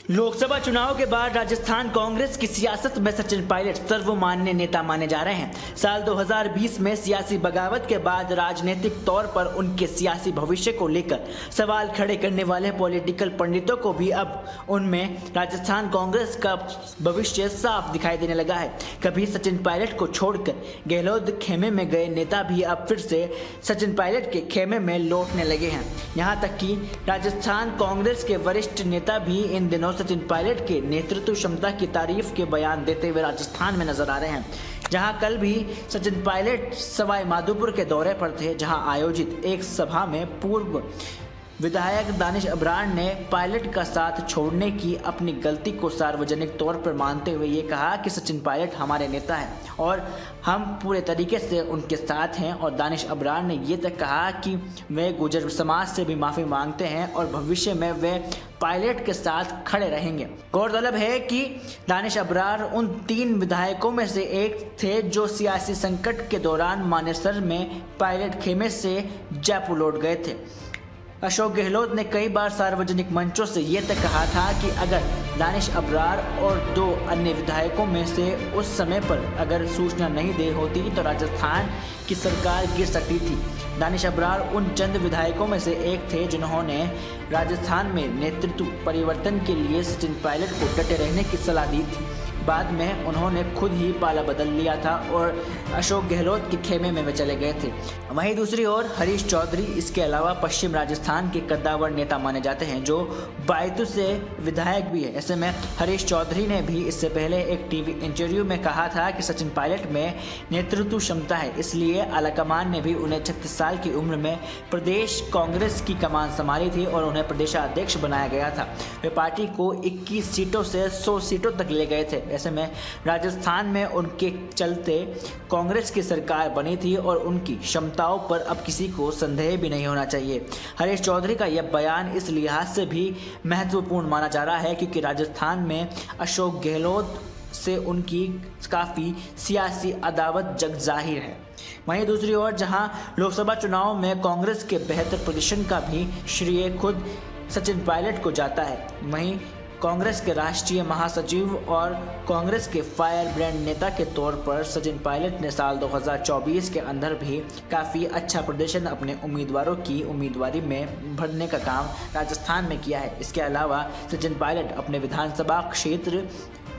लोकसभा चुनाव के बाद राजस्थान कांग्रेस की सियासत में सचिन पायलट सर्वमान्य नेता माने जा रहे हैं। साल 2020 में सियासी बगावत के बाद राजनीतिक तौर पर उनके सियासी भविष्य को लेकर सवाल खड़े करने वाले पॉलिटिकल पंडितों को भी अब उनमें राजस्थान कांग्रेस का भविष्य साफ दिखाई देने लगा है। कभी सचिन पायलट को छोड़कर गहलोत खेमे में गए नेता भी अब फिर से सचिन पायलट के खेमे में लौटने लगे हैं। यहाँ तक कि राजस्थान कांग्रेस के वरिष्ठ नेता भी इन दिनों सचिन पायलट के नेतृत्व क्षमता की तारीफ के बयान देते हुए राजस्थान में नजर आ रहे हैं। जहां कल भी सचिन पायलट सवाई माधोपुर के दौरे पर थे, जहां आयोजित एक सभा में पूर्व विधायक दानिश अब्रार ने पायलट का साथ छोड़ने की अपनी गलती को सार्वजनिक तौर पर मानते हुए ये कहा कि सचिन पायलट हमारे नेता हैं और हम पूरे तरीके से उनके साथ हैं। और दानिश अब्रार ने ये तक कहा कि वे गुर्जर समाज से भी माफ़ी मांगते हैं और भविष्य में वे पायलट के साथ खड़े रहेंगे। गौरतलब है कि दानिश अब्रार उन 3 विधायकों में से एक थे जो सियासी संकट के दौरान मानेसर में पायलट खेमे से जयपुर लौट गए थे। अशोक गहलोत ने कई बार सार्वजनिक मंचों से ये तक कहा था कि अगर दानिश अब्रार और 2 अन्य विधायकों में से उस समय पर अगर सूचना नहीं दी होती तो राजस्थान की सरकार गिर सकती थी। दानिश अब्रार उन चंद विधायकों में से एक थे जिन्होंने राजस्थान में नेतृत्व परिवर्तन के लिए सचिन पायलट को डटे रहने की सलाह दी थी। बाद में उन्होंने खुद ही पाला बदल लिया था और अशोक गहलोत के खेमे में वे चले गए थे। वहीं दूसरी ओर हरीश चौधरी इसके अलावा पश्चिम राजस्थान के कद्दावर नेता माने जाते हैं जो बायतू से विधायक भी है। ऐसे में हरीश चौधरी ने भी इससे पहले एक टीवी इंटरव्यू में कहा था कि सचिन पायलट में नेतृत्व क्षमता है, इसलिए आलाकमान ने भी उन्हें 36 साल की उम्र में प्रदेश कांग्रेस की कमान संभाली थी और उन्हें प्रदेशाध्यक्ष बनाया गया था। वे पार्टी को 21 सीटों से 100 सीटों तक ले गए थे। ऐसे में राजस्थान में उनके चलते कांग्रेस की सरकार बनी थी और उनकी क्षमताओं पर अब किसी को संदेह भी नहीं होना चाहिए। हरीश चौधरी का यह बयान इस लिहाज से भी महत्वपूर्ण माना जा रहा है क्योंकि राजस्थान में अशोक गहलोत से उनकी काफ़ी सियासी अदावत जग जाहिर है। वहीं दूसरी ओर जहां लोकसभा चुनाव में कांग्रेस के बेहतर प्रदर्शन का भी श्रेय खुद सचिन पायलट को जाता है, वहीं कांग्रेस के राष्ट्रीय महासचिव और कांग्रेस के फायर ब्रांड नेता के तौर पर सचिन पायलट ने साल 2024 के अंदर भी काफ़ी अच्छा प्रदर्शन अपने उम्मीदवारों की उम्मीदवारी में भरने का काम राजस्थान में किया है। इसके अलावा सचिन पायलट अपने विधानसभा क्षेत्र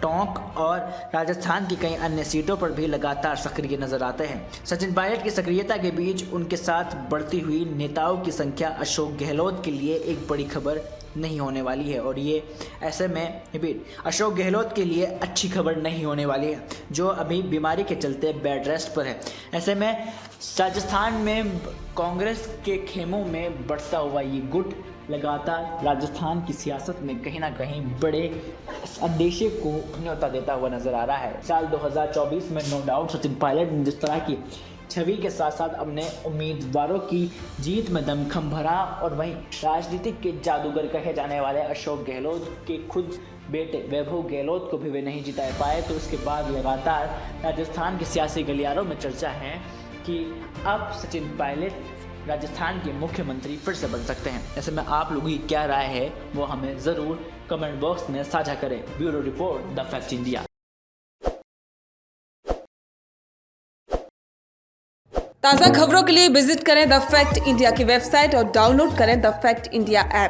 टोंक और राजस्थान की कई अन्य सीटों पर भी लगातार सक्रिय नजर आते हैं। सचिन पायलट की सक्रियता के बीच उनके साथ बढ़ती हुई नेताओं की संख्या अशोक गहलोत के लिए एक बड़ी खबर नहीं होने वाली है और ये ऐसे में अशोक गहलोत के लिए अच्छी खबर नहीं होने वाली है जो अभी बीमारी के चलते बेड रेस्ट पर है। ऐसे में राजस्थान में कांग्रेस के खेमों में बढ़ता हुआ ये गुट लगातार राजस्थान की सियासत में कहीं ना कहीं बड़े अंदेशे को न्योता देता हुआ नजर आ रहा है। साल 2024 में नो डाउट सचिन पायलट ने जिस तरह की छवि के साथ साथ अपने उम्मीदवारों की जीत में दमखम भरा और वहीं राजनीतिक के जादूगर कहे जाने वाले अशोक गहलोत के खुद बेटे वैभव गहलोत को भी वे नहीं जिता पाए, तो उसके बाद लगातार राजस्थान के सियासी गलियारों में चर्चा है कि अब सचिन पायलट राजस्थान के मुख्यमंत्री फिर से बन सकते हैं। ऐसे में आप लोगों की क्या राय है वो हमें ज़रूर कमेंट बॉक्स में साझा करें। Bureau report, the fact India. ताज़ा खबरों के लिए विजिट करें द फैक्ट इंडिया की वेबसाइट और डाउनलोड करें द फैक्ट इंडिया ऐप।